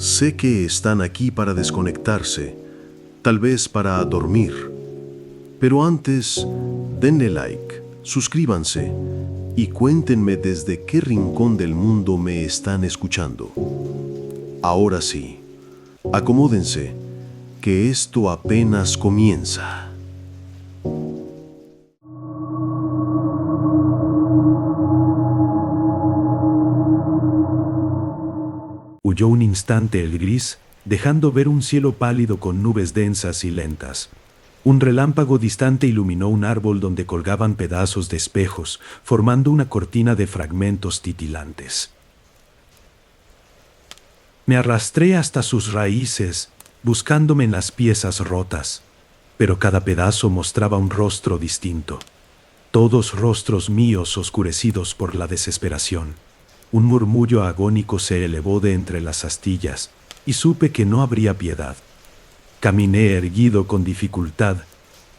Sé que están aquí para desconectarse, tal vez para dormir. Pero antes, denle like, suscríbanse y cuéntenme desde qué rincón del mundo me están escuchando. Ahora sí, acomódense, que esto apenas comienza. Huyó un instante el gris, dejando ver un cielo pálido con nubes densas y lentas. Un relámpago distante iluminó un árbol donde colgaban pedazos de espejos, formando una cortina de fragmentos titilantes. Me arrastré hasta sus raíces, buscándome en las piezas rotas, pero cada pedazo mostraba un rostro distinto. Todos rostros míos oscurecidos por la desesperación. Un murmullo agónico se elevó de entre las astillas, y supe que no habría piedad. Caminé erguido con dificultad,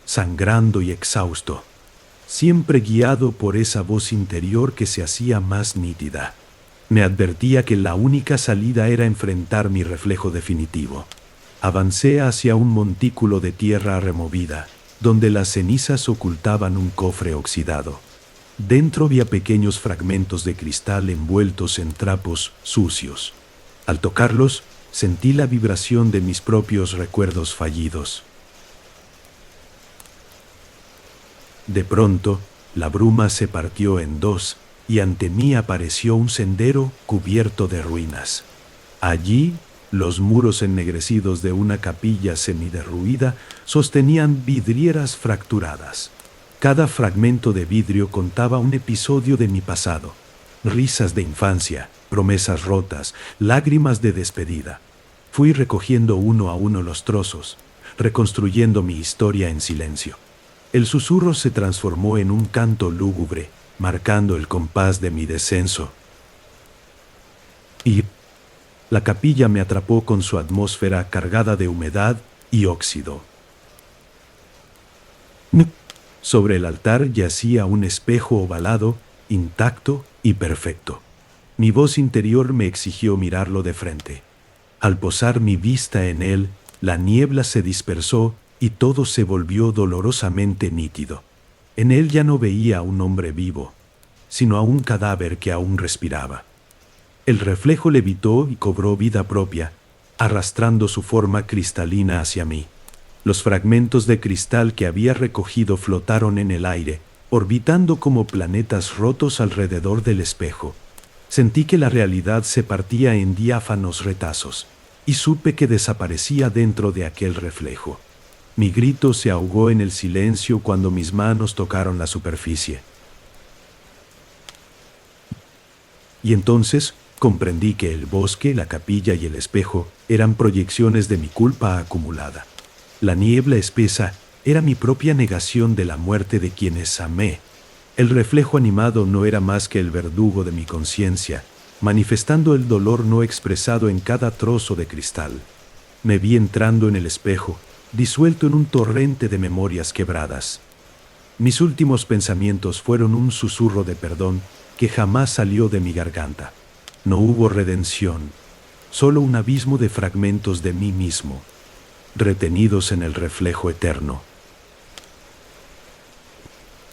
sangrando y exhausto, siempre guiado por esa voz interior que se hacía más nítida. Me advertía que la única salida era enfrentar mi reflejo definitivo. Avancé hacia un montículo de tierra removida, donde las cenizas ocultaban un cofre oxidado. Dentro había pequeños fragmentos de cristal envueltos en trapos sucios. Al tocarlos, sentí la vibración de mis propios recuerdos fallidos. De pronto, la bruma se partió en dos y ante mí apareció un sendero cubierto de ruinas. Allí, los muros ennegrecidos de una capilla semiderruida sostenían vidrieras fracturadas. Cada fragmento de vidrio contaba un episodio de mi pasado, risas de infancia, promesas rotas, lágrimas de despedida. Fui recogiendo uno a uno los trozos, reconstruyendo mi historia en silencio. El susurro se transformó en un canto lúgubre, marcando el compás de mi descenso. Y la capilla me atrapó con su atmósfera cargada de humedad y óxido. Sobre el altar yacía un espejo ovalado, intacto y perfecto. Mi voz interior me exigió mirarlo de frente. Al posar mi vista en él, la niebla se dispersó y todo se volvió dolorosamente nítido. En él ya no veía a un hombre vivo, sino a un cadáver que aún respiraba. El reflejo levitó y cobró vida propia, arrastrando su forma cristalina hacia mí. Los fragmentos de cristal que había recogido flotaron en el aire, orbitando como planetas rotos alrededor del espejo. Sentí que la realidad se partía en diáfanos retazos, y supe que desaparecía dentro de aquel reflejo. Mi grito se ahogó en el silencio cuando mis manos tocaron la superficie. Y entonces comprendí que el bosque, la capilla y el espejo eran proyecciones de mi culpa acumulada. La niebla espesa era mi propia negación de la muerte de quienes amé. El reflejo animado no era más que el verdugo de mi conciencia, manifestando el dolor no expresado en cada trozo de cristal. Me vi entrando en el espejo, disuelto en un torrente de memorias quebradas. Mis últimos pensamientos fueron un susurro de perdón que jamás salió de mi garganta. No hubo redención, solo un abismo de fragmentos de mí mismo, retenidos en el reflejo eterno.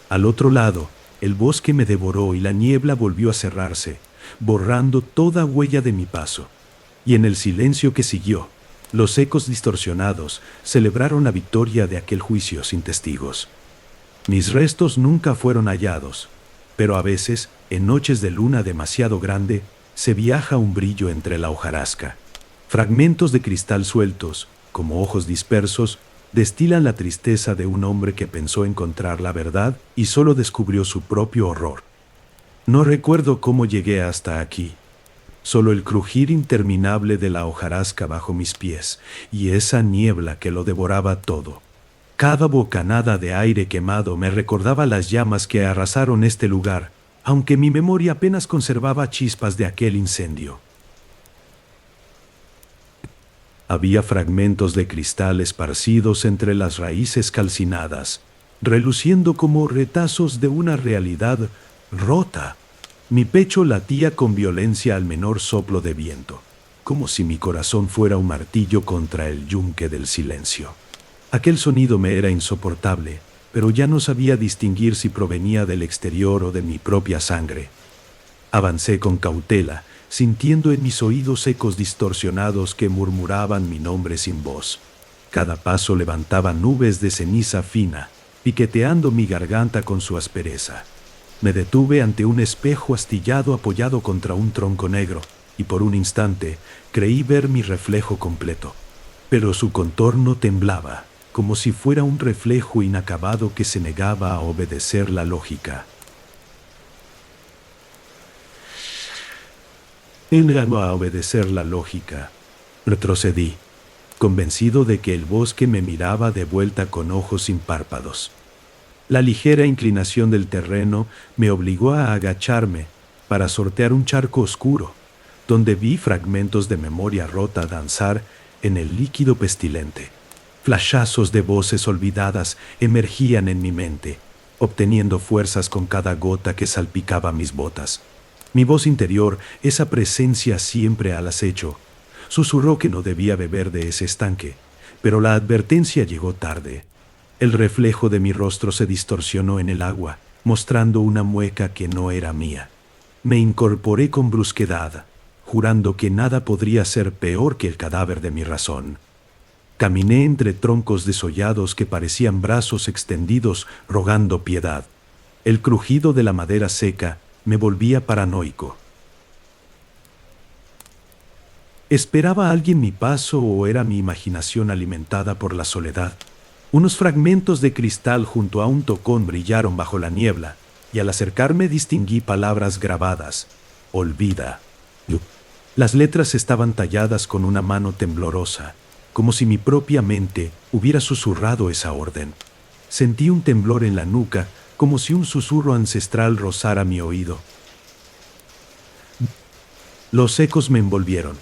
Al otro lado, el bosque me devoró y la niebla volvió a cerrarse, borrando toda huella de mi paso. Y en el silencio que siguió, los ecos distorsionados celebraron la victoria de aquel juicio sin testigos. Mis restos nunca fueron hallados, pero a veces, en noches de luna demasiado grande, se viaja un brillo entre la hojarasca. Fragmentos de cristal sueltos, como ojos dispersos, destilan la tristeza de un hombre que pensó encontrar la verdad y solo descubrió su propio horror. No recuerdo cómo llegué hasta aquí, solo el crujir interminable de la hojarasca bajo mis pies y esa niebla que lo devoraba todo. Cada bocanada de aire quemado me recordaba las llamas que arrasaron este lugar, aunque mi memoria apenas conservaba chispas de aquel incendio. Había fragmentos de cristal esparcidos entre las raíces calcinadas, reluciendo como retazos de una realidad rota. Mi pecho latía con violencia al menor soplo de viento. como si mi corazón fuera un martillo contra el yunque del silencio. Aquel sonido me era insoportable, pero ya no sabía distinguir si provenía del exterior o de mi propia sangre. Avancé con cautela, sintiendo en mis oídos ecos distorsionados que murmuraban mi nombre sin voz. Cada paso levantaba nubes de ceniza fina, piqueteando mi garganta con su aspereza. Me detuve ante un espejo astillado apoyado contra un tronco negro, y por un instante creí ver mi reflejo completo. Pero su contorno temblaba, como si fuera un reflejo inacabado que se negaba a obedecer la lógica. A obedecer la lógica. Retrocedí, convencido de que el bosque me miraba de vuelta con ojos sin párpados. La ligera inclinación del terreno me obligó a agacharme para sortear un charco oscuro, donde vi fragmentos de memoria rota danzar en el líquido pestilente. Flashazos de voces olvidadas emergían en mi mente, obteniendo fuerzas con cada gota que salpicaba mis botas. Mi voz interior, esa presencia siempre al acecho, susurró que no debía beber de ese estanque, pero la advertencia llegó tarde. El reflejo de mi rostro se distorsionó en el agua, mostrando una mueca que no era mía. Me incorporé con brusquedad, jurando que nada podría ser peor que el cadáver de mi razón. Caminé entre troncos desollados que parecían brazos extendidos rogando piedad. El crujido de la madera seca me volvía paranoico. ¿Esperaba alguien mi paso o era mi imaginación alimentada por la soledad? Unos fragmentos de cristal junto a un tocón brillaron bajo la niebla, y al acercarme distinguí palabras grabadas. Olvida. Las letras estaban talladas con una mano temblorosa, como si mi propia mente hubiera susurrado esa orden. Sentí un temblor en la nuca, como si un susurro ancestral rozara mi oído. Los ecos me envolvieron,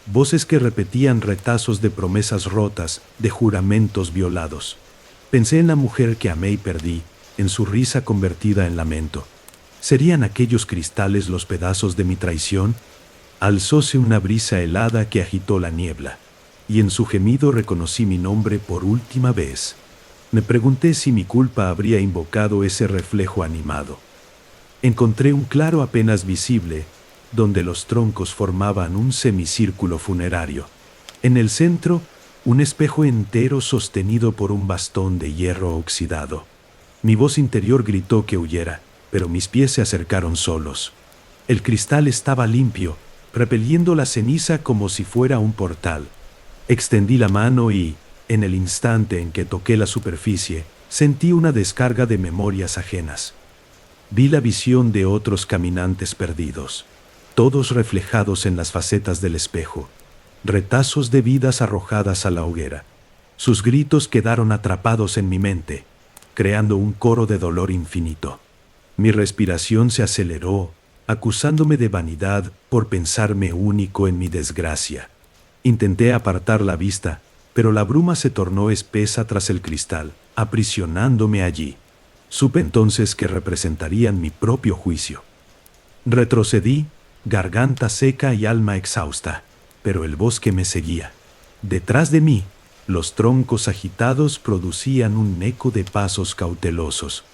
voces que repetían retazos de promesas rotas, de juramentos violados. Pensé en la mujer que amé y perdí, en su risa convertida en lamento. ¿Serían aquellos cristales los pedazos de mi traición? Alzóse una brisa helada que agitó la niebla, y en su gemido reconocí mi nombre por última vez. Me pregunté si mi culpa habría invocado ese reflejo animado. Encontré un claro apenas visible, donde los troncos formaban un semicírculo funerario. En el centro, un espejo entero sostenido por un bastón de hierro oxidado. Mi voz interior gritó que huyera, pero mis pies se acercaron solos. El cristal estaba limpio, repeliendo la ceniza como si fuera un portal. Extendí la mano y, en el instante en que toqué la superficie, sentí una descarga de memorias ajenas. Vi la visión de otros caminantes perdidos, todos reflejados en las facetas del espejo, retazos de vidas arrojadas a la hoguera. Sus gritos quedaron atrapados en mi mente, creando un coro de dolor infinito. Mi respiración se aceleró, acusándome de vanidad por pensarme único en mi desgracia. Intenté apartar la vista, pero la bruma se tornó espesa tras el cristal, aprisionándome allí. Supe entonces que representarían mi propio juicio. Retrocedí, garganta seca y alma exhausta, pero el bosque me seguía. Detrás de mí, los troncos agitados producían un eco de pasos cautelosos.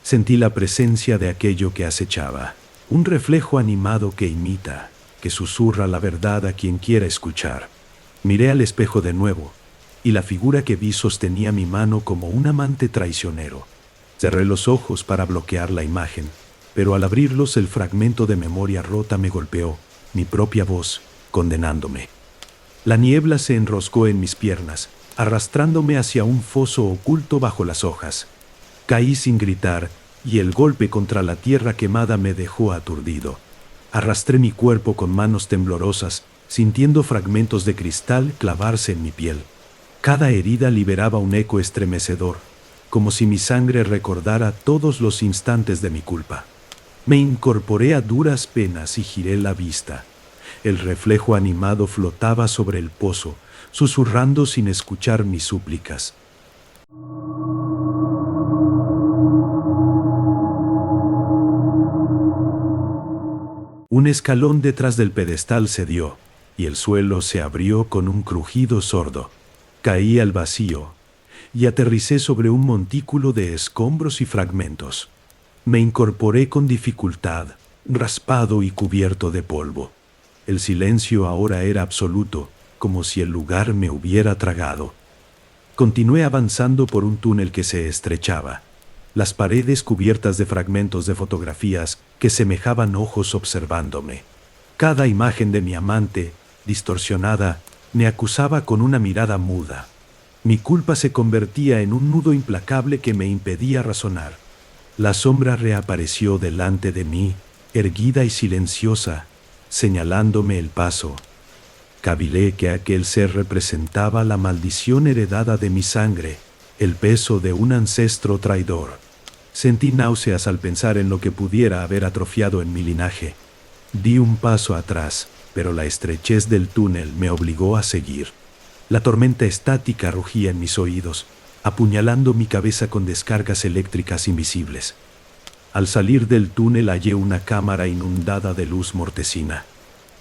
Sentí la presencia de aquello que acechaba, un reflejo animado que imita, que susurra la verdad a quien quiera escuchar. Miré al espejo de nuevo, y la figura que vi sostenía mi mano como un amante traicionero. Cerré los ojos para bloquear la imagen, pero al abrirlos el fragmento de memoria rota me golpeó, mi propia voz, condenándome. La niebla se enroscó en mis piernas, arrastrándome hacia un foso oculto bajo las hojas. Caí sin gritar, y el golpe contra la tierra quemada me dejó aturdido. Arrastré mi cuerpo con manos temblorosas, sintiendo fragmentos de cristal clavarse en mi piel. Cada herida liberaba un eco estremecedor, como si mi sangre recordara todos los instantes de mi culpa. Me incorporé a duras penas y giré la vista. El reflejo animado flotaba sobre el pozo, susurrando sin escuchar mis súplicas. Un escalón detrás del pedestal cedió, y el suelo se abrió con un crujido sordo. Caí al vacío y aterricé sobre un montículo de escombros y fragmentos. Me incorporé con dificultad, raspado y cubierto de polvo. El silencio ahora era absoluto, como si el lugar me hubiera tragado. Continué avanzando por un túnel que se estrechaba. Las paredes cubiertas de fragmentos de fotografías que semejaban ojos observándome. Cada imagen de mi amante, distorsionada, me acusaba con una mirada muda. Mi culpa se convertía en un nudo implacable que me impedía razonar. La sombra reapareció delante de mí, erguida y silenciosa, señalándome el paso. Cavilé que aquel ser representaba la maldición heredada de mi sangre, el peso de un ancestro traidor. Sentí náuseas al pensar en lo que pudiera haber atrofiado en mi linaje. Di un paso atrás, pero la estrechez del túnel me obligó a seguir. La tormenta estática rugía en mis oídos, apuñalando mi cabeza con descargas eléctricas invisibles. Al salir del túnel hallé una cámara inundada de luz mortecina.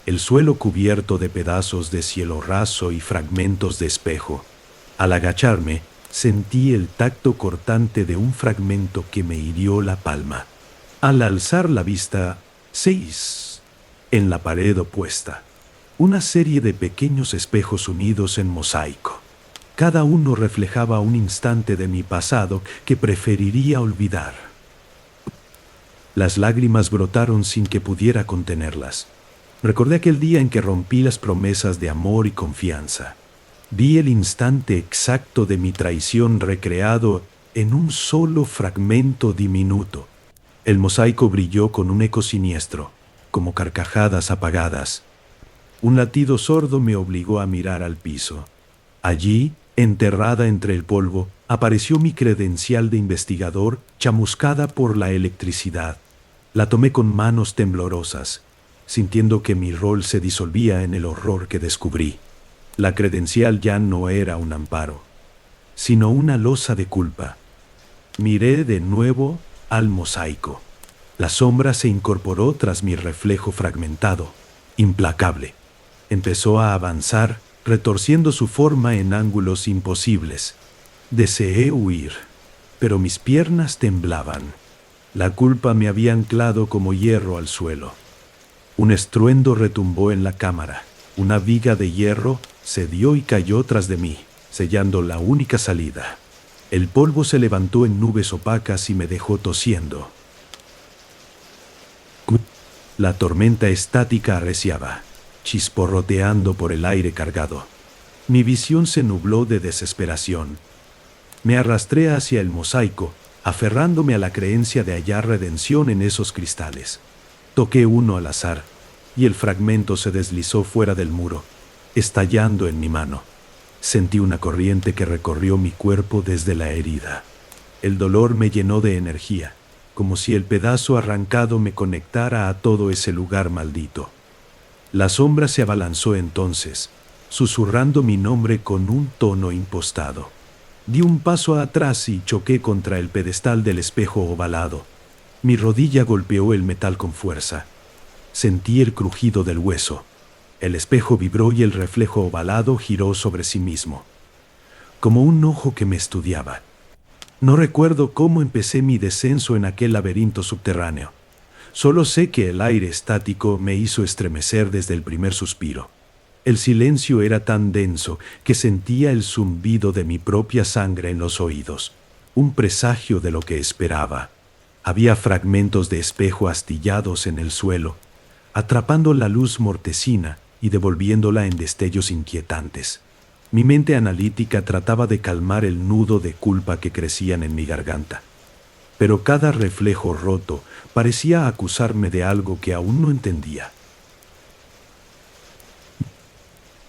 El suelo cubierto de pedazos de cielo raso y fragmentos de espejo. Al agacharme, sentí el tacto cortante de un fragmento que me hirió la palma. Al alzar la vista, 6. En la pared opuesta, una serie de pequeños espejos unidos en mosaico. Cada uno reflejaba un instante de mi pasado que preferiría olvidar. Las lágrimas brotaron sin que pudiera contenerlas. Recordé aquel día en que rompí las promesas de amor y confianza. Vi el instante exacto de mi traición recreado en un solo fragmento diminuto. El mosaico brilló con un eco siniestro, como carcajadas apagadas. Un latido sordo me obligó a mirar al piso. Allí, enterrada entre el polvo, apareció mi credencial de investigador chamuscada por la electricidad. La tomé con manos temblorosas, sintiendo que mi rol se disolvía en el horror que descubrí. La credencial ya no era un amparo, sino una losa de culpa. Miré de nuevo al mosaico. La sombra se incorporó tras mi reflejo fragmentado, implacable. Empezó a avanzar, retorciendo su forma en ángulos imposibles. Deseé huir, pero mis piernas temblaban. La culpa me había anclado como hierro al suelo. Un estruendo retumbó en la cámara. Una viga de hierro cedió y cayó tras de mí, sellando la única salida. El polvo se levantó en nubes opacas y me dejó tosiendo. La tormenta estática arreciaba, chisporroteando por el aire cargado. Mi visión se nubló de desesperación. Me arrastré hacia el mosaico, aferrándome a la creencia de hallar redención en esos cristales. Toqué uno al azar, y el fragmento se deslizó fuera del muro, estallando en mi mano. Sentí una corriente que recorrió mi cuerpo desde la herida. El dolor me llenó de energía, como si el pedazo arrancado me conectara a todo ese lugar maldito. La sombra se abalanzó entonces, susurrando mi nombre con un tono impostado. Di un paso atrás y choqué contra el pedestal del espejo ovalado. Mi rodilla golpeó el metal con fuerza. Sentí el crujido del hueso. El espejo vibró y el reflejo ovalado giró sobre sí mismo, como un ojo que me estudiaba. No recuerdo cómo empecé mi descenso en aquel laberinto subterráneo. Solo sé que el aire estático me hizo estremecer desde el primer suspiro. El silencio era tan denso que sentía el zumbido de mi propia sangre en los oídos, un presagio de lo que esperaba. Había fragmentos de espejo astillados en el suelo, atrapando la luz mortecina y devolviéndola en destellos inquietantes. Mi mente analítica trataba de calmar el nudo de culpa que crecían en mi garganta. Pero cada reflejo roto parecía acusarme de algo que aún no entendía.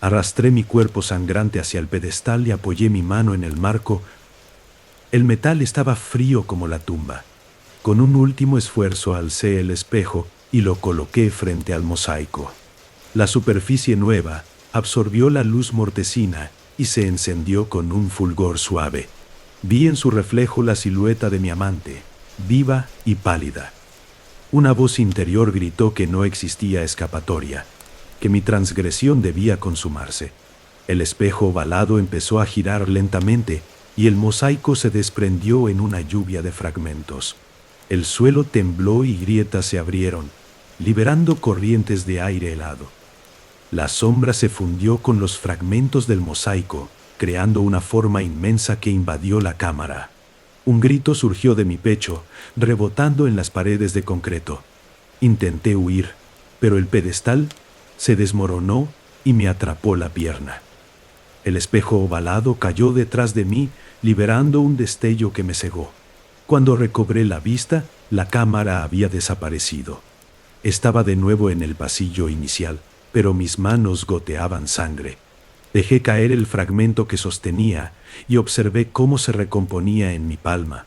Arrastré mi cuerpo sangrante hacia el pedestal y apoyé mi mano en el marco. El metal estaba frío como la tumba. Con un último esfuerzo alcé el espejo y lo coloqué frente al mosaico. La superficie nueva absorbió la luz mortecina y se encendió con un fulgor suave. Vi en su reflejo la silueta de mi amante, viva y pálida. Una voz interior gritó que no existía escapatoria, que mi transgresión debía consumarse. El espejo ovalado empezó a girar lentamente y el mosaico se desprendió en una lluvia de fragmentos. El suelo tembló y grietas se abrieron, liberando corrientes de aire helado. La sombra se fundió con los fragmentos del mosaico, creando una forma inmensa que invadió la cámara. Un grito surgió de mi pecho, rebotando en las paredes de concreto. Intenté huir, pero el pedestal se desmoronó y me atrapó la pierna. El espejo ovalado cayó detrás de mí, liberando un destello que me cegó. Cuando recobré la vista, la cámara había desaparecido. Estaba de nuevo en el pasillo inicial, pero mis manos goteaban sangre. Dejé caer el fragmento que sostenía y observé cómo se recomponía en mi palma,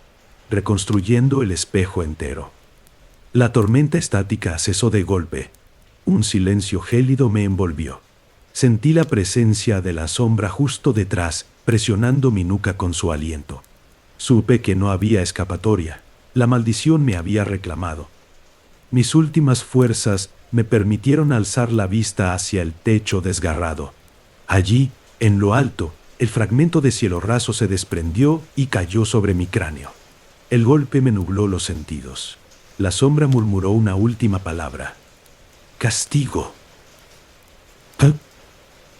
reconstruyendo el espejo entero. La tormenta estática cesó de golpe. Un silencio gélido me envolvió. Sentí la presencia de la sombra justo detrás, presionando mi nuca con su aliento. Supe que no había escapatoria. La maldición me había reclamado. Mis últimas fuerzas me permitieron alzar la vista hacia el techo desgarrado. Allí, en lo alto, el fragmento de cielo raso se desprendió y cayó sobre mi cráneo. El golpe me nubló los sentidos. La sombra murmuró una última palabra. Castigo.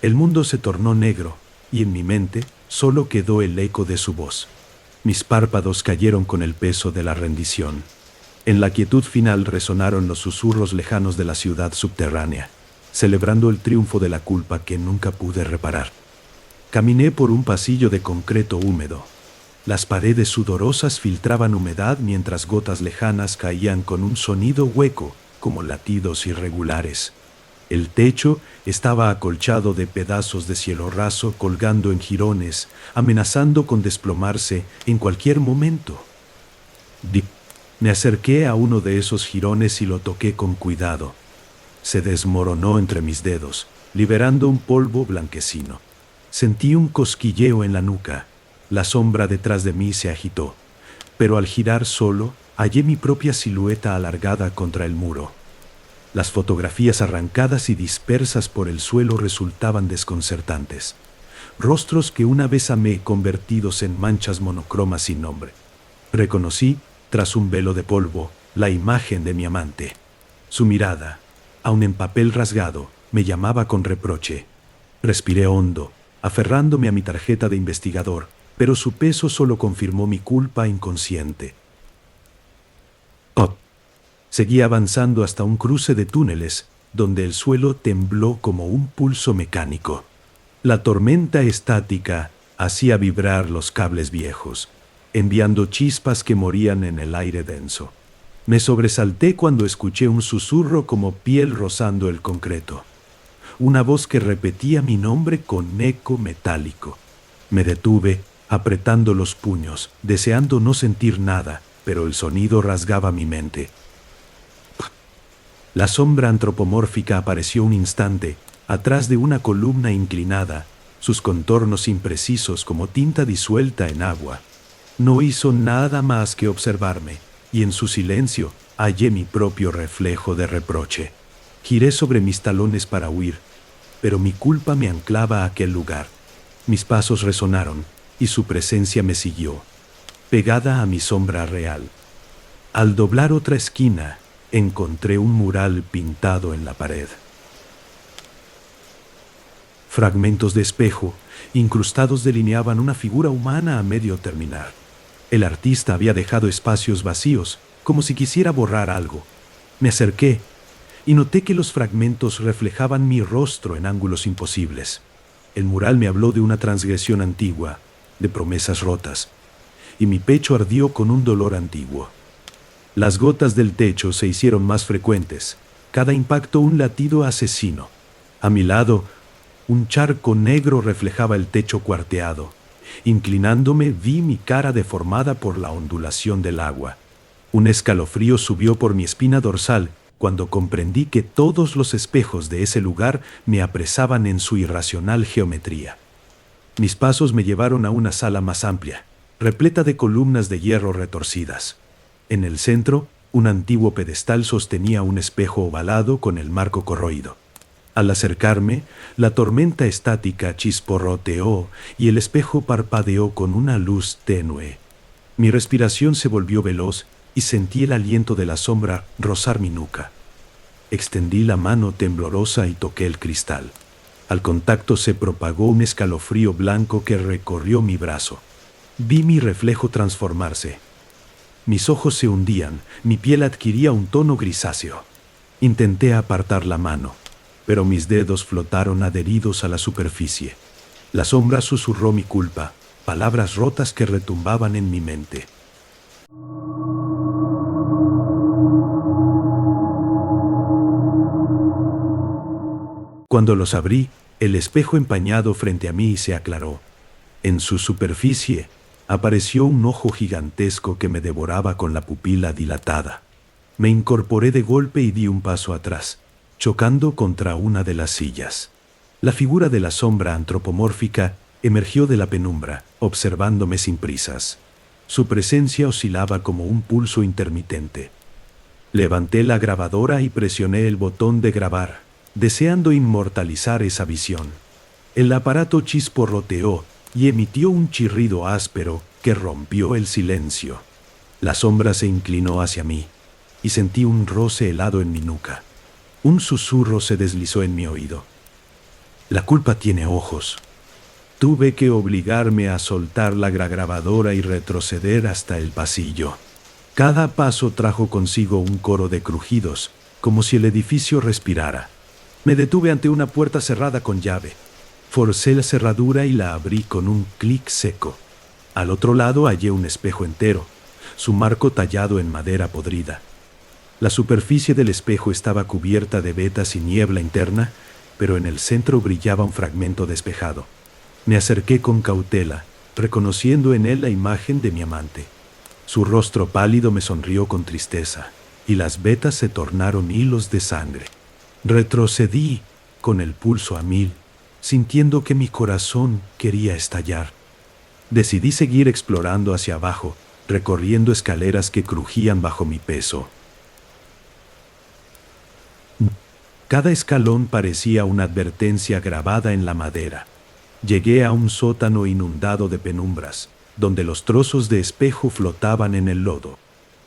El mundo se tornó negro y en mi mente solo quedó el eco de su voz. Mis párpados cayeron con el peso de la rendición. En la quietud final resonaron los susurros lejanos de la ciudad subterránea, celebrando el triunfo de la culpa que nunca pude reparar. Caminé por un pasillo de concreto húmedo. Las paredes sudorosas filtraban humedad mientras gotas lejanas caían con un sonido hueco, como latidos irregulares. El techo estaba acolchado de pedazos de cielo raso colgando en jirones, amenazando con desplomarse en cualquier momento. Me acerqué a uno de esos jirones y lo toqué con cuidado. Se desmoronó entre mis dedos, liberando un polvo blanquecino. Sentí un cosquilleo en la nuca. La sombra detrás de mí se agitó, pero al girar solo, hallé mi propia silueta alargada contra el muro. Las fotografías arrancadas y dispersas por el suelo resultaban desconcertantes. Rostros que una vez amé convertidos en manchas monocromas sin nombre. Reconocí, tras un velo de polvo, la imagen de mi amante. Su mirada, aun en papel rasgado, me llamaba con reproche. Respiré hondo, aferrándome a mi tarjeta de investigador, pero su peso solo confirmó mi culpa inconsciente. Seguí avanzando hasta un cruce de túneles, donde el suelo tembló como un pulso mecánico. La tormenta estática hacía vibrar los cables viejos, enviando chispas que morían en el aire denso. Me sobresalté cuando escuché un susurro como piel rozando el concreto. Una voz que repetía mi nombre con eco metálico. Me detuve, apretando los puños, deseando no sentir nada, pero el sonido rasgaba mi mente. La sombra antropomórfica apareció un instante, atrás de una columna inclinada, sus contornos imprecisos como tinta disuelta en agua. No hizo nada más que observarme, y en su silencio hallé mi propio reflejo de reproche. Giré sobre mis talones para huir, pero mi culpa me anclaba a aquel lugar. Mis pasos resonaron, y su presencia me siguió, pegada a mi sombra real. Al doblar otra esquina, encontré un mural pintado en la pared. Fragmentos de espejo, incrustados, delineaban una figura humana a medio terminar. El artista había dejado espacios vacíos, como si quisiera borrar algo. Me acerqué y noté que los fragmentos reflejaban mi rostro en ángulos imposibles. El mural me habló de una transgresión antigua, de promesas rotas, y mi pecho ardió con un dolor antiguo. Las gotas del techo se hicieron más frecuentes, cada impacto un latido asesino. A mi lado, un charco negro reflejaba el techo cuarteado. Inclinándome, vi mi cara deformada por la ondulación del agua. Un escalofrío subió por mi espina dorsal cuando comprendí que todos los espejos de ese lugar me apresaban en su irracional geometría. Mis pasos me llevaron a una sala más amplia, repleta de columnas de hierro retorcidas. En el centro, un antiguo pedestal sostenía un espejo ovalado con el marco corroído. Al acercarme, la tormenta estática chisporroteó y el espejo parpadeó con una luz tenue. Mi respiración se volvió veloz y sentí el aliento de la sombra rozar mi nuca. Extendí la mano temblorosa y toqué el cristal. Al contacto se propagó un escalofrío blanco que recorrió mi brazo. Vi mi reflejo transformarse. Mis ojos se hundían, mi piel adquiría un tono grisáceo. Intenté apartar la mano, pero mis dedos flotaron adheridos a la superficie. La sombra susurró mi culpa, palabras rotas que retumbaban en mi mente. Cuando los abrí, el espejo empañado frente a mí se aclaró. En su superficie apareció un ojo gigantesco que me devoraba con la pupila dilatada. Me incorporé de golpe y di un paso atrás, chocando contra una de las sillas. La figura de la sombra antropomórfica emergió de la penumbra, observándome sin prisas. Su presencia oscilaba como un pulso intermitente. Levanté la grabadora y presioné el botón de grabar, deseando inmortalizar esa visión. El aparato chisporroteó y emitió un chirrido áspero que rompió el silencio. La sombra se inclinó hacia mí y sentí un roce helado en mi nuca. Un susurro se deslizó en mi oído. La culpa tiene ojos. Tuve que obligarme a soltar la grabadora y retroceder hasta el pasillo. Cada paso trajo consigo un coro de crujidos, como si el edificio respirara. Me detuve ante una puerta cerrada con llave. Forcé la cerradura y la abrí con un clic seco. Al otro lado hallé un espejo entero, su marco tallado en madera podrida. La superficie del espejo estaba cubierta de vetas y niebla interna, pero en el centro brillaba un fragmento despejado. Me acerqué con cautela, reconociendo en él la imagen de mi amante. Su rostro pálido me sonrió con tristeza, y las vetas se tornaron hilos de sangre. Retrocedí, con el pulso a 1000, sintiendo que mi corazón quería estallar. Decidí seguir explorando hacia abajo, recorriendo escaleras que crujían bajo mi peso. Cada escalón parecía una advertencia grabada en la madera. Llegué a un sótano inundado de penumbras, donde los trozos de espejo flotaban en el lodo.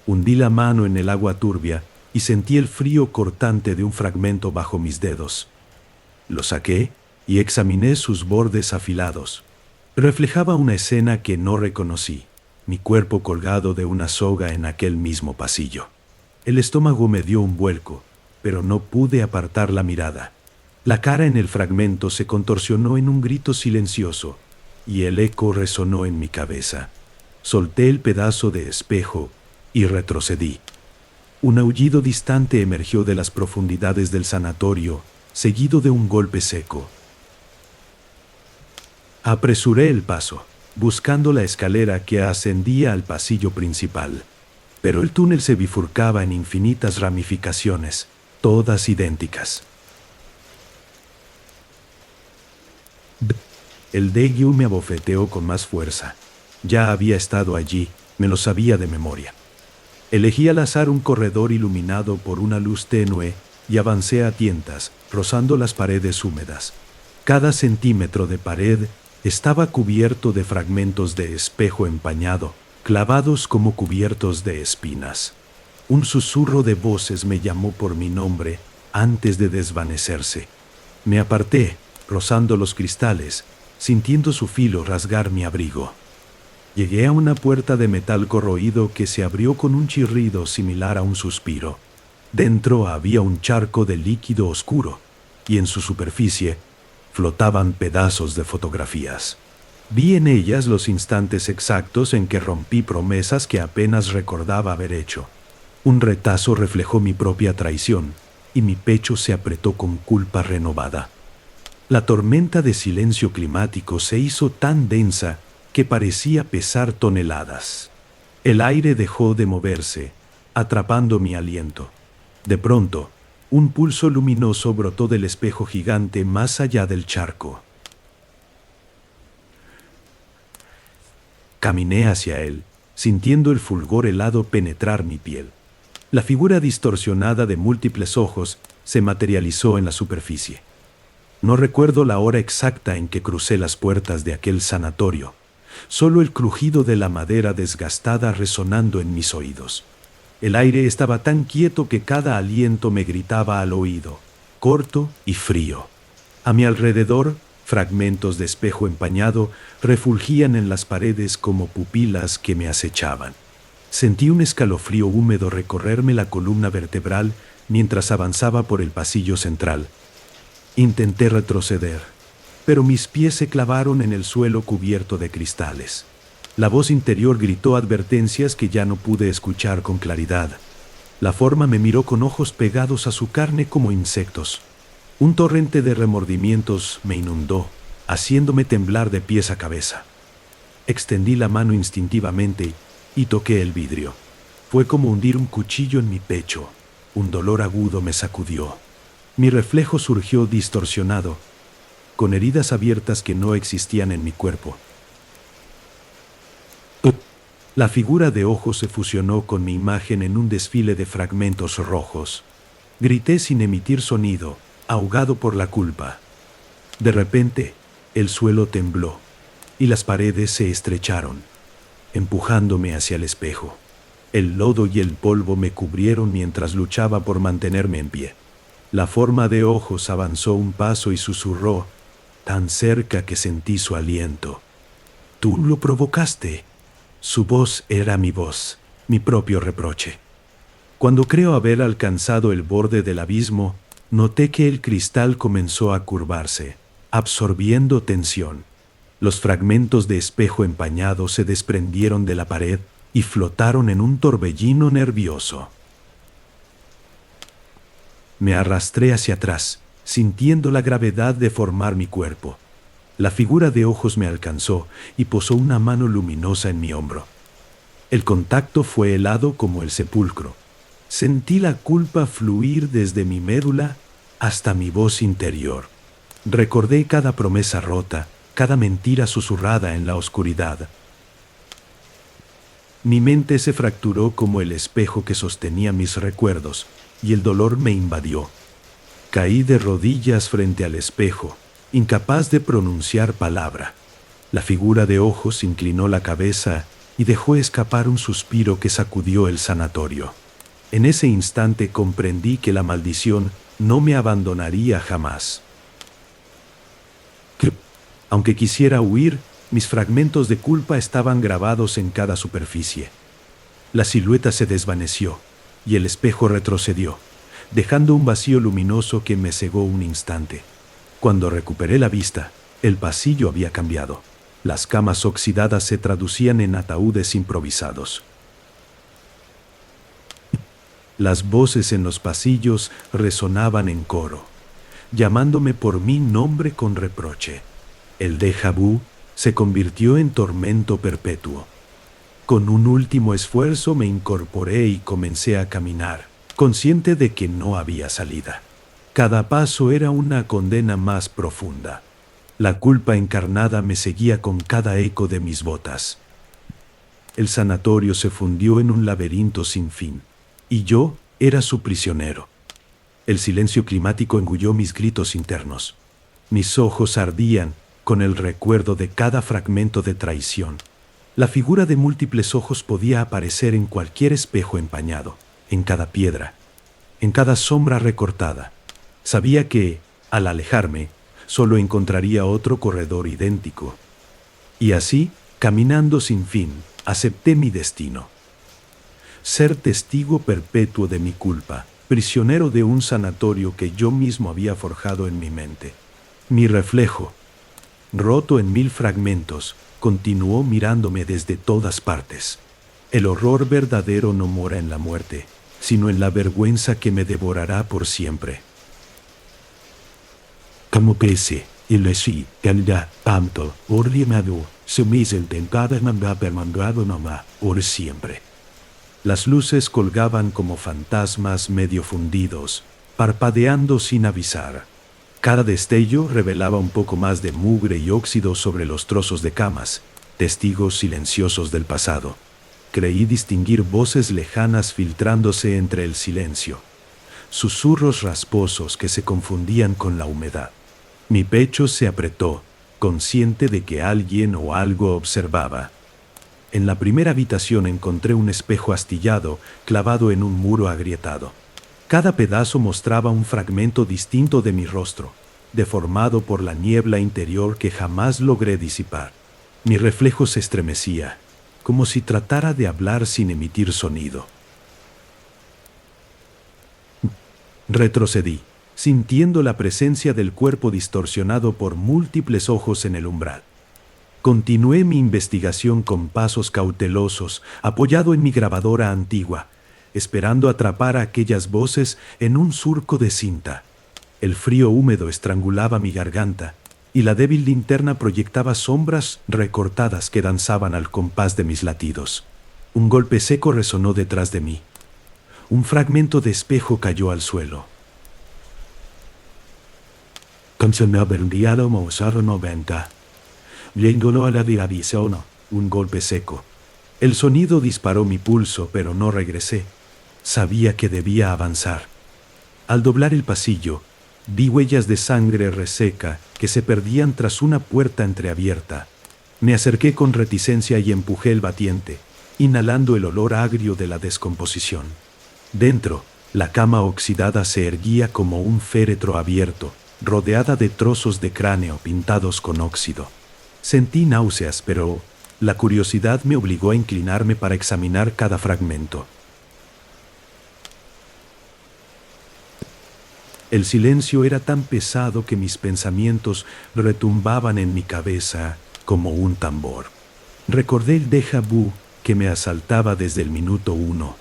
Hundí la mano en el agua turbia y sentí el frío cortante de un fragmento bajo mis dedos. Lo saqué y examiné sus bordes afilados. Reflejaba una escena que no reconocí, mi cuerpo colgado de una soga en aquel mismo pasillo. El estómago me dio un vuelco, pero no pude apartar la mirada. La cara en el fragmento se contorsionó en un grito silencioso, y el eco resonó en mi cabeza. Solté el pedazo de espejo y retrocedí. Un aullido distante emergió de las profundidades del sanatorio, seguido de un golpe seco. Apresuré el paso, buscando la escalera que ascendía al pasillo principal. Pero el túnel se bifurcaba en infinitas ramificaciones, todas idénticas. El Daegu me abofeteó con más fuerza. Ya había estado allí, me lo sabía de memoria. Elegí al azar un corredor iluminado por una luz tenue y avancé a tientas, rozando las paredes húmedas. Cada centímetro de pared estaba cubierto de fragmentos de espejo empañado, clavados como cubiertos de espinas. Un susurro de voces me llamó por mi nombre antes de desvanecerse. Me aparté, rozando los cristales, sintiendo su filo rasgar mi abrigo. Llegué a una puerta de metal corroído que se abrió con un chirrido similar a un suspiro. Dentro había un charco de líquido oscuro, y en su superficie flotaban pedazos de fotografías. Vi en ellas los instantes exactos en que rompí promesas que apenas recordaba haber hecho. Un retazo reflejó mi propia traición, y mi pecho se apretó con culpa renovada. La tormenta de silencio climático se hizo tan densa que parecía pesar toneladas. El aire dejó de moverse, atrapando mi aliento. De pronto, un pulso luminoso brotó del espejo gigante más allá del charco. Caminé hacia él, sintiendo el fulgor helado penetrar mi piel. La figura distorsionada de múltiples ojos se materializó en la superficie. No recuerdo la hora exacta en que crucé las puertas de aquel sanatorio, solo el crujido de la madera desgastada resonando en mis oídos. El aire estaba tan quieto que cada aliento me gritaba al oído, corto y frío. A mi alrededor, fragmentos de espejo empañado refulgían en las paredes como pupilas que me acechaban. Sentí un escalofrío húmedo recorrerme la columna vertebral mientras avanzaba por el pasillo central. Intenté retroceder, pero mis pies se clavaron en el suelo cubierto de cristales. La voz interior gritó advertencias que ya no pude escuchar con claridad. La forma me miró con ojos pegados a su carne como insectos. Un torrente de remordimientos me inundó, haciéndome temblar de pies a cabeza. Extendí la mano instintivamente y toqué el vidrio. Fue como hundir un cuchillo en mi pecho. Un dolor agudo me sacudió. Mi reflejo surgió distorsionado, con heridas abiertas que no existían en mi cuerpo. La figura de ojos se fusionó con mi imagen en un desfile de fragmentos rojos. Grité sin emitir sonido, ahogado por la culpa. De repente, el suelo tembló y las paredes se estrecharon, empujándome hacia el espejo. El lodo y el polvo me cubrieron mientras luchaba por mantenerme en pie. La forma de ojos avanzó un paso y susurró, tan cerca que sentí su aliento. «Tú lo provocaste». Su voz era mi voz, mi propio reproche. Cuando creo haber alcanzado el borde del abismo, noté que el cristal comenzó a curvarse, absorbiendo tensión. Los fragmentos de espejo empañado se desprendieron de la pared y flotaron en un torbellino nervioso. Me arrastré hacia atrás, sintiendo la gravedad de formar mi cuerpo. La figura de ojos me alcanzó y posó una mano luminosa en mi hombro. El contacto fue helado como el sepulcro. Sentí la culpa fluir desde mi médula hasta mi voz interior. Recordé cada promesa rota, cada mentira susurrada en la oscuridad. Mi mente se fracturó como el espejo que sostenía mis recuerdos, y el dolor me invadió. Caí de rodillas frente al espejo, incapaz de pronunciar palabra. La figura de ojos inclinó la cabeza y dejó escapar un suspiro que sacudió el sanatorio. En ese instante comprendí que la maldición no me abandonaría jamás. Aunque quisiera huir, mis fragmentos de culpa estaban grabados en cada superficie. La silueta se desvaneció y el espejo retrocedió, dejando un vacío luminoso que me cegó un instante. Cuando recuperé la vista, el pasillo había cambiado. Las camas oxidadas se traducían en ataúdes improvisados. Las voces en los pasillos resonaban en coro, llamándome por mi nombre con reproche. El déjà vu se convirtió en tormento perpetuo. Con un último esfuerzo me incorporé y comencé a caminar, consciente de que no había salida. Cada paso era una condena más profunda. La culpa encarnada me seguía con cada eco de mis botas. El sanatorio se fundió en un laberinto sin fin, y yo era su prisionero. El silencio climático engulló mis gritos internos. Mis ojos ardían con el recuerdo de cada fragmento de traición. La figura de múltiples ojos podía aparecer en cualquier espejo empañado, en cada piedra, en cada sombra recortada. Sabía que, al alejarme, solo encontraría otro corredor idéntico. Y así, caminando sin fin, acepté mi destino. Ser testigo perpetuo de mi culpa, prisionero de un sanatorio que yo mismo había forjado en mi mente. Mi reflejo, roto en 1000 fragmentos, continuó mirándome desde todas partes. El horror verdadero no mora en la muerte, sino en la vergüenza que me devorará por siempre. Como pese, il essi, candida, tanto, ordiemado, sumisel tentada manda permangado nomás, por siempre. Las luces colgaban como fantasmas medio fundidos, parpadeando sin avisar. Cada destello revelaba un poco más de mugre y óxido sobre los trozos de camas, testigos silenciosos del pasado. Creí distinguir voces lejanas filtrándose entre el silencio, susurros rasposos que se confundían con la humedad. Mi pecho se apretó, consciente de que alguien o algo observaba. En la primera habitación encontré un espejo astillado clavado en un muro agrietado. Cada pedazo mostraba un fragmento distinto de mi rostro, deformado por la niebla interior que jamás logré disipar. Mi reflejo se estremecía, como si tratara de hablar sin emitir sonido. Retrocedí, sintiendo la presencia del cuerpo distorsionado por múltiples ojos en el umbral. Continué mi investigación con pasos cautelosos, apoyado en mi grabadora antigua, esperando atrapar a aquellas voces en un surco de cinta. El frío húmedo estrangulaba mi garganta, y la débil linterna proyectaba sombras recortadas que danzaban al compás de mis latidos. Un golpe seco resonó detrás de mí. Un fragmento de espejo cayó al suelo. Viéndolo a la dirección, un golpe seco. El sonido disparó mi pulso, pero no regresé. Sabía que debía avanzar. Al doblar el pasillo, vi huellas de sangre reseca que se perdían tras una puerta entreabierta. Me acerqué con reticencia y empujé el batiente, inhalando el olor agrio de la descomposición. Dentro, la cama oxidada se erguía como un féretro abierto, rodeada de trozos de cráneo pintados con óxido. Sentí náuseas, pero la curiosidad me obligó a inclinarme para examinar cada fragmento. El silencio era tan pesado que mis pensamientos retumbaban en mi cabeza como un tambor. Recordé el déjà vu que me asaltaba desde el minuto 1,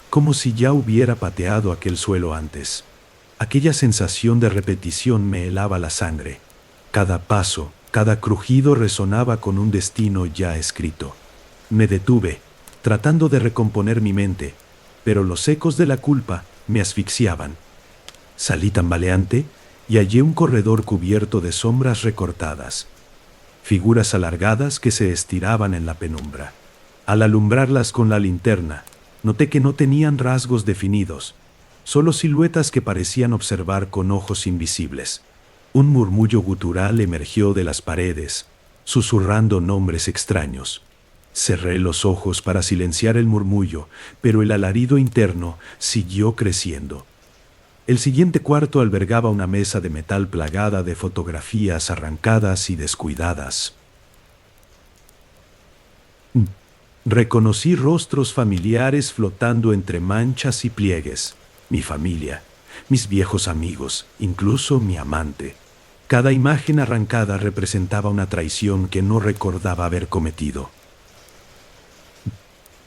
como si ya hubiera pateado aquel suelo antes. Aquella sensación de repetición me helaba la sangre. Cada paso, cada crujido resonaba con un destino ya escrito. Me detuve, tratando de recomponer mi mente, pero los ecos de la culpa me asfixiaban. Salí tambaleante y hallé un corredor cubierto de sombras recortadas, figuras alargadas que se estiraban en la penumbra. Al alumbrarlas con la linterna, noté que no tenían rasgos definidos, solo siluetas que parecían observar con ojos invisibles. Un murmullo gutural emergió de las paredes, susurrando nombres extraños. Cerré los ojos para silenciar el murmullo, pero el alarido interno siguió creciendo. El siguiente cuarto albergaba una mesa de metal plagada de fotografías arrancadas y descuidadas. Reconocí rostros familiares flotando entre manchas y pliegues. Mi familia, mis viejos amigos, incluso mi amante. Cada imagen arrancada representaba una traición que no recordaba haber cometido.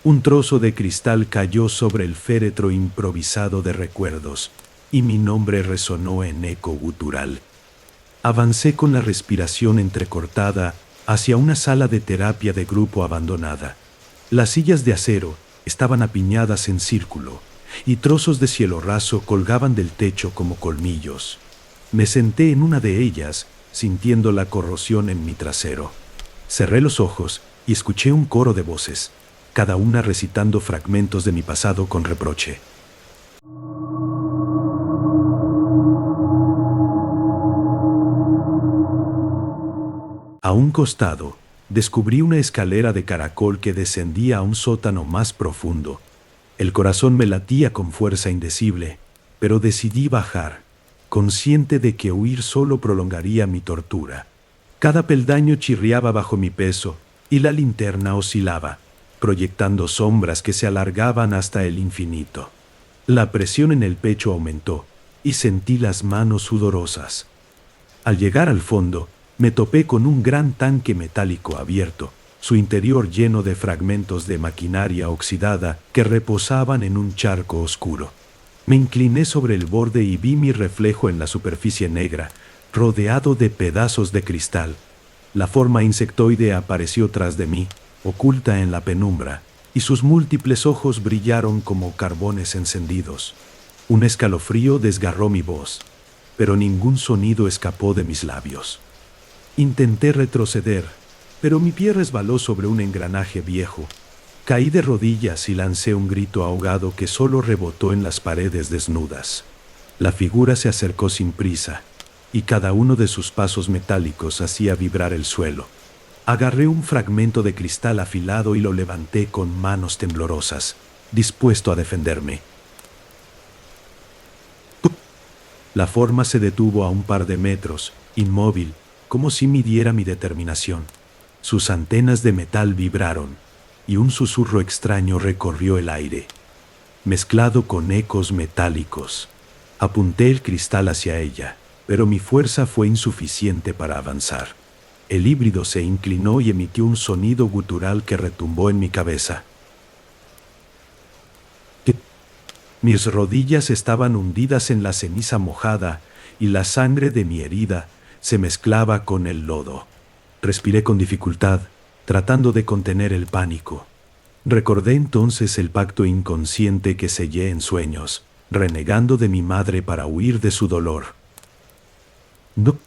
Un trozo de cristal cayó sobre el féretro improvisado de recuerdos, y mi nombre resonó en eco gutural. Avancé con la respiración entrecortada hacia una sala de terapia de grupo abandonada. Las sillas de acero estaban apiñadas en círculo, y trozos de cielo raso colgaban del techo como colmillos. Me senté en una de ellas, sintiendo la corrosión en mi trasero. Cerré los ojos y escuché un coro de voces, cada una recitando fragmentos de mi pasado con reproche. A un costado, descubrí una escalera de caracol que descendía a un sótano más profundo. El corazón me latía con fuerza indecible, pero decidí bajar, consciente de que huir solo prolongaría mi tortura. Cada peldaño chirriaba bajo mi peso y la linterna oscilaba, proyectando sombras que se alargaban hasta el infinito. La presión en el pecho aumentó y sentí las manos sudorosas. Al llegar al fondo, me topé con un gran tanque metálico abierto, su interior lleno de fragmentos de maquinaria oxidada que reposaban en un charco oscuro. Me incliné sobre el borde y vi mi reflejo en la superficie negra, rodeado de pedazos de cristal. La forma insectoide apareció tras de mí, oculta en la penumbra, y sus múltiples ojos brillaron como carbones encendidos. Un escalofrío desgarró mi voz, pero ningún sonido escapó de mis labios. Intenté retroceder, pero mi pie resbaló sobre un engranaje viejo. Caí de rodillas y lancé un grito ahogado que solo rebotó en las paredes desnudas. La figura se acercó sin prisa, y cada uno de sus pasos metálicos hacía vibrar el suelo. Agarré un fragmento de cristal afilado y lo levanté con manos temblorosas, dispuesto a defenderme. La forma se detuvo a un par de metros, inmóvil, como si midiera mi determinación. Sus antenas de metal vibraron, y un susurro extraño recorrió el aire, mezclado con ecos metálicos. Apunté el cristal hacia ella, pero mi fuerza fue insuficiente para avanzar. El híbrido se inclinó y emitió un sonido gutural que retumbó en mi cabeza. Mis rodillas estaban hundidas en la ceniza mojada y la sangre de mi herida se mezclaba con el lodo. Respiré con dificultad, tratando de contener el pánico. Recordé entonces el pacto inconsciente que sellé en sueños, renegando de mi madre para huir de su dolor. No,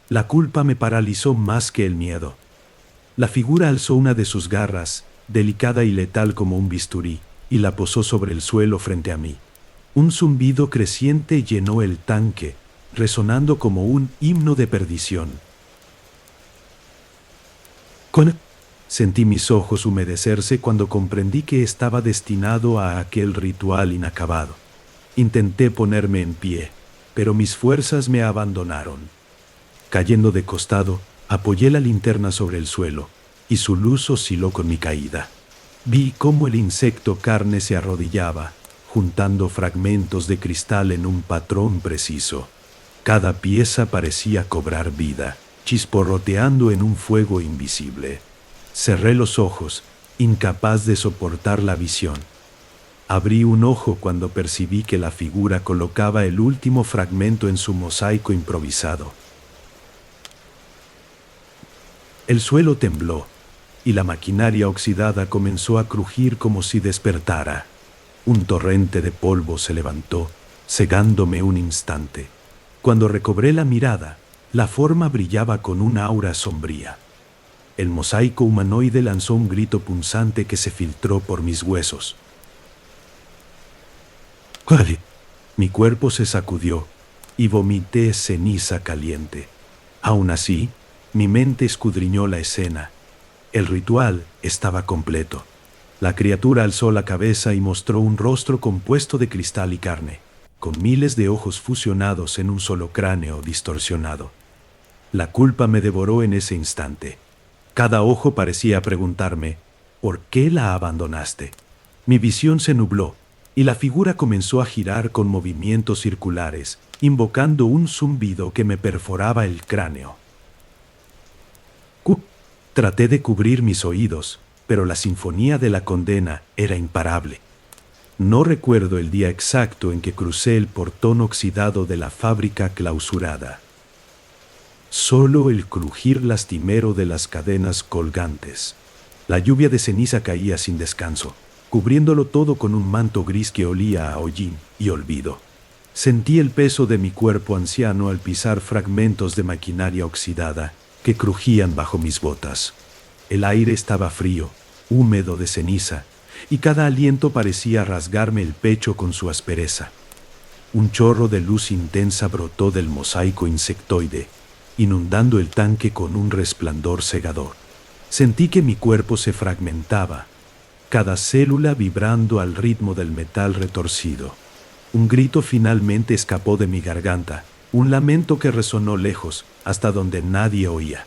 la culpa me paralizó más que el miedo. La figura alzó una de sus garras, delicada y letal como un bisturí, y la posó sobre el suelo frente a mí. Un zumbido creciente llenó el tanque, resonando como un himno de perdición. Sentí mis ojos humedecerse cuando comprendí que estaba destinado a aquel ritual inacabado. Intenté ponerme en pie, pero mis fuerzas me abandonaron. Cayendo de costado, apoyé la linterna sobre el suelo, y su luz osciló con mi caída. Vi cómo el insecto carne se arrodillaba, juntando fragmentos de cristal en un patrón preciso. Cada pieza parecía cobrar vida, chisporroteando en un fuego invisible. Cerré los ojos, incapaz de soportar la visión. Abrí un ojo cuando percibí que la figura colocaba el último fragmento en su mosaico improvisado. El suelo tembló, y la maquinaria oxidada comenzó a crujir como si despertara. Un torrente de polvo se levantó, cegándome un instante. Cuando recobré la mirada, la forma brillaba con una aura sombría. El mosaico humanoide lanzó un grito punzante que se filtró por mis huesos. ¡Cuál! Mi cuerpo se sacudió y vomité ceniza caliente. Aún así, mi mente escudriñó la escena. El ritual estaba completo. La criatura alzó la cabeza y mostró un rostro compuesto de cristal y carne, con miles de ojos fusionados en un solo cráneo distorsionado. La culpa me devoró en ese instante. Cada ojo parecía preguntarme, ¿por qué la abandonaste? Mi visión se nubló, y la figura comenzó a girar con movimientos circulares, invocando un zumbido que me perforaba el cráneo. Traté de cubrir mis oídos, pero la sinfonía de la condena era imparable. No recuerdo el día exacto en que crucé el portón oxidado de la fábrica clausurada. Solo el crujir lastimero de las cadenas colgantes. La lluvia de ceniza caía sin descanso, cubriéndolo todo con un manto gris que olía a hollín y olvido. Sentí el peso de mi cuerpo anciano al pisar fragmentos de maquinaria oxidada que crujían bajo mis botas. El aire estaba frío, húmedo de ceniza, y cada aliento parecía rasgarme el pecho con su aspereza. Un chorro de luz intensa brotó del mosaico insectoide, inundando el tanque con un resplandor cegador. Sentí que mi cuerpo se fragmentaba, cada célula vibrando al ritmo del metal retorcido. Un grito finalmente escapó de mi garganta, un lamento que resonó lejos, hasta donde nadie oía.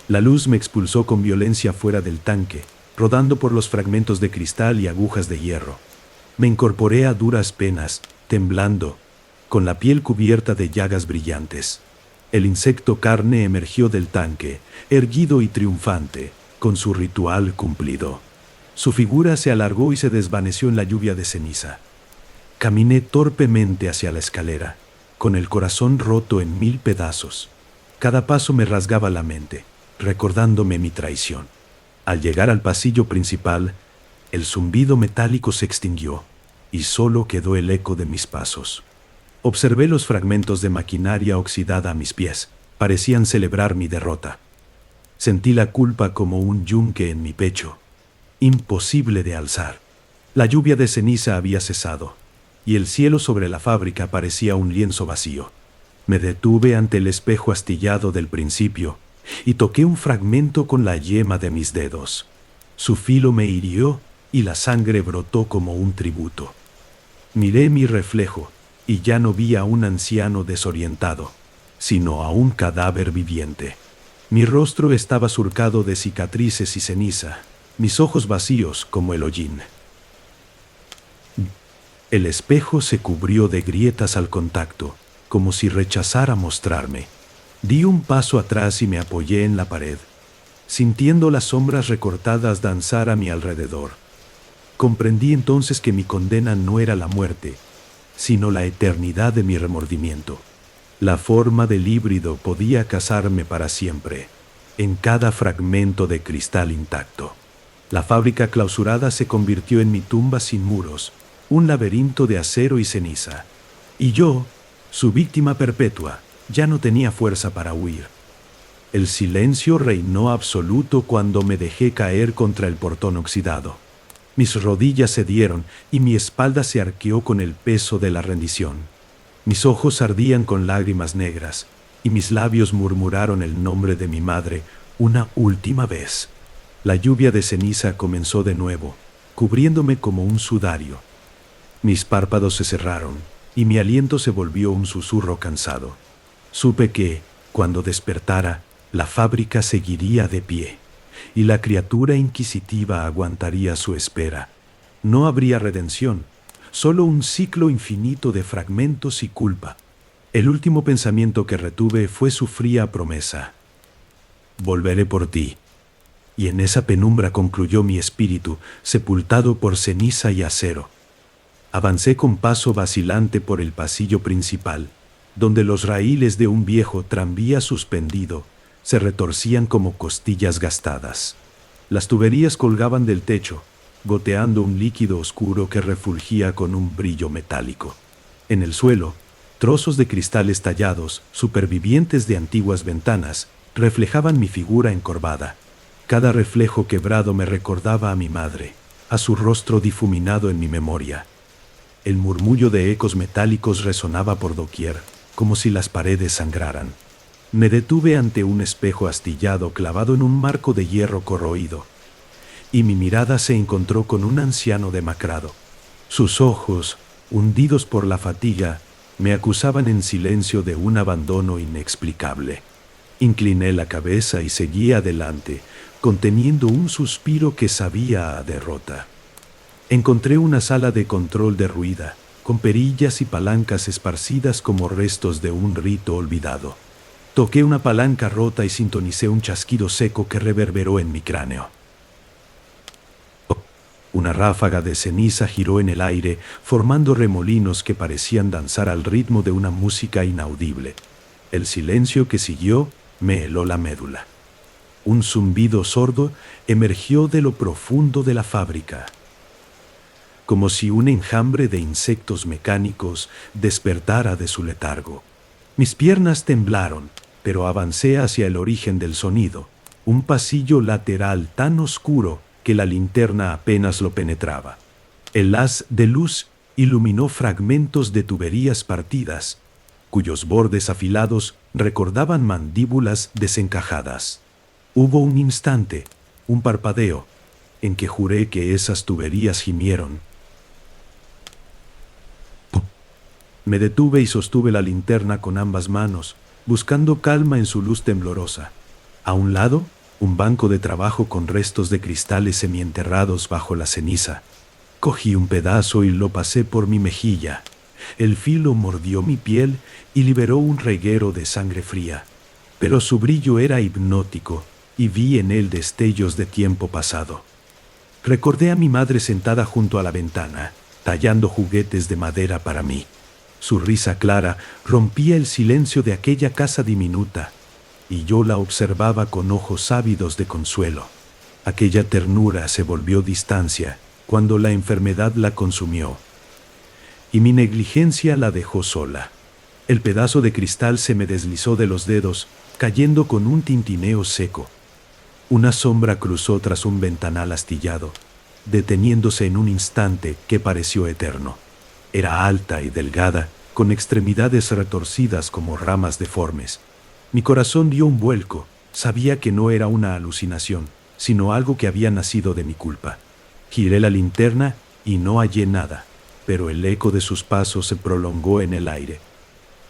La luz me expulsó con violencia fuera del tanque, rodando por los fragmentos de cristal y agujas de hierro. Me incorporé a duras penas, temblando, con la piel cubierta de llagas brillantes. El insecto carne emergió del tanque, erguido y triunfante, con su ritual cumplido. Su figura se alargó y se desvaneció en la lluvia de ceniza. Caminé torpemente hacia la escalera, con el corazón roto en 1000 pedazos. Cada paso me rasgaba la mente, recordándome mi traición. Al llegar al pasillo principal, el zumbido metálico se extinguió, y solo quedó el eco de mis pasos. Observé los fragmentos de maquinaria oxidada a mis pies. Parecían celebrar mi derrota. Sentí la culpa como un yunque en mi pecho, imposible de alzar. La lluvia de ceniza había cesado, y el cielo sobre la fábrica parecía un lienzo vacío. Me detuve ante el espejo astillado del principio y toqué un fragmento con la yema de mis dedos. Su filo me hirió y la sangre brotó como un tributo. Miré mi reflejo y ya no vi a un anciano desorientado, sino a un cadáver viviente. Mi rostro estaba surcado de cicatrices y ceniza, mis ojos vacíos como el hollín. El espejo se cubrió de grietas al contacto, como si rechazara mostrarme. Di un paso atrás y me apoyé en la pared, sintiendo las sombras recortadas danzar a mi alrededor. Comprendí entonces que mi condena no era la muerte, sino la eternidad de mi remordimiento. La forma del híbrido podía casarme para siempre, en cada fragmento de cristal intacto. La fábrica clausurada se convirtió en mi tumba sin muros, un laberinto de acero y ceniza. Y yo, su víctima perpetua, ya no tenía fuerza para huir. El silencio reinó absoluto cuando me dejé caer contra el portón oxidado. Mis rodillas cedieron y mi espalda se arqueó con el peso de la rendición. Mis ojos ardían con lágrimas negras y mis labios murmuraron el nombre de mi madre una última vez. La lluvia de ceniza comenzó de nuevo, cubriéndome como un sudario. Mis párpados se cerraron y mi aliento se volvió un susurro cansado. Supe que, cuando despertara, la fábrica seguiría de pie y la criatura inquisitiva aguantaría su espera. No habría redención, solo un ciclo infinito de fragmentos y culpa. El último pensamiento que retuve fue su fría promesa: volveré por ti. Y en esa penumbra concluyó mi espíritu, sepultado por ceniza y acero. Avancé con paso vacilante por el pasillo principal, donde los raíles de un viejo tranvía suspendido se retorcían como costillas gastadas. Las tuberías colgaban del techo, goteando un líquido oscuro que refulgía con un brillo metálico. En el suelo, trozos de cristales tallados, supervivientes de antiguas ventanas, reflejaban mi figura encorvada. Cada reflejo quebrado me recordaba a mi madre, a su rostro difuminado en mi memoria. El murmullo de ecos metálicos resonaba por doquier, como si las paredes sangraran. Me detuve ante un espejo astillado clavado en un marco de hierro corroído, y mi mirada se encontró con un anciano demacrado. Sus ojos, hundidos por la fatiga, me acusaban en silencio de un abandono inexplicable. Incliné la cabeza y seguí adelante, conteniendo un suspiro que sabía a derrota. Encontré una sala de control derruida, con perillas y palancas esparcidas como restos de un rito olvidado. Toqué una palanca rota y sintonicé un chasquido seco que reverberó en mi cráneo. Una ráfaga de ceniza giró en el aire, formando remolinos que parecían danzar al ritmo de una música inaudible. El silencio que siguió me heló la médula. Un zumbido sordo emergió de lo profundo de la fábrica, como si un enjambre de insectos mecánicos despertara de su letargo. Mis piernas temblaron, pero avancé hacia el origen del sonido, un pasillo lateral tan oscuro que la linterna apenas lo penetraba. El haz de luz iluminó fragmentos de tuberías partidas, cuyos bordes afilados recordaban mandíbulas desencajadas. Hubo un instante, un parpadeo, en que juré que esas tuberías gimieron. Me detuve y sostuve la linterna con ambas manos, buscando calma en su luz temblorosa. A un lado, un banco de trabajo con restos de cristales semienterrados bajo la ceniza. Cogí un pedazo y lo pasé por mi mejilla. El filo mordió mi piel y liberó un reguero de sangre fría. Pero su brillo era hipnótico y vi en él destellos de tiempo pasado. Recordé a mi madre sentada junto a la ventana, tallando juguetes de madera para mí. Su risa clara rompía el silencio de aquella casa diminuta, y yo la observaba con ojos ávidos de consuelo. Aquella ternura se volvió distancia cuando la enfermedad la consumió, y mi negligencia la dejó sola. El pedazo de cristal se me deslizó de los dedos, cayendo con un tintineo seco. Una sombra cruzó tras un ventanal astillado, deteniéndose en un instante que pareció eterno. Era alta y delgada, con extremidades retorcidas como ramas deformes. Mi corazón dio un vuelco. Sabía que no era una alucinación, sino algo que había nacido de mi culpa. Giré la linterna y no hallé nada, pero el eco de sus pasos se prolongó en el aire.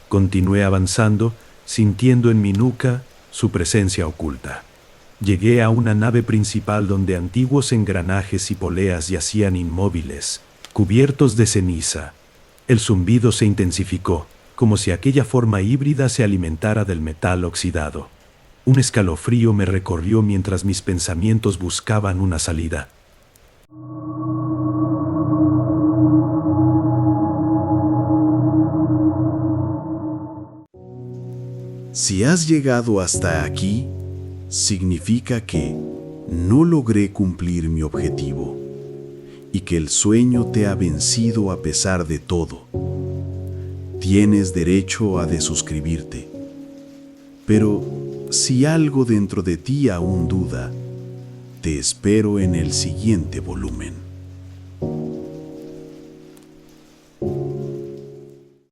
Continué avanzando, sintiendo en mi nuca su presencia oculta. Llegué a una nave principal donde antiguos engranajes y poleas yacían inmóviles, cubiertos de ceniza. El zumbido se intensificó, como si aquella forma híbrida se alimentara del metal oxidado. Un escalofrío me recorrió mientras mis pensamientos buscaban una salida. Si has llegado hasta aquí, significa que no logré cumplir mi objetivo y que el sueño te ha vencido a pesar de todo. Tienes derecho a desuscribirte. Pero si algo dentro de ti aún duda, te espero en el siguiente volumen.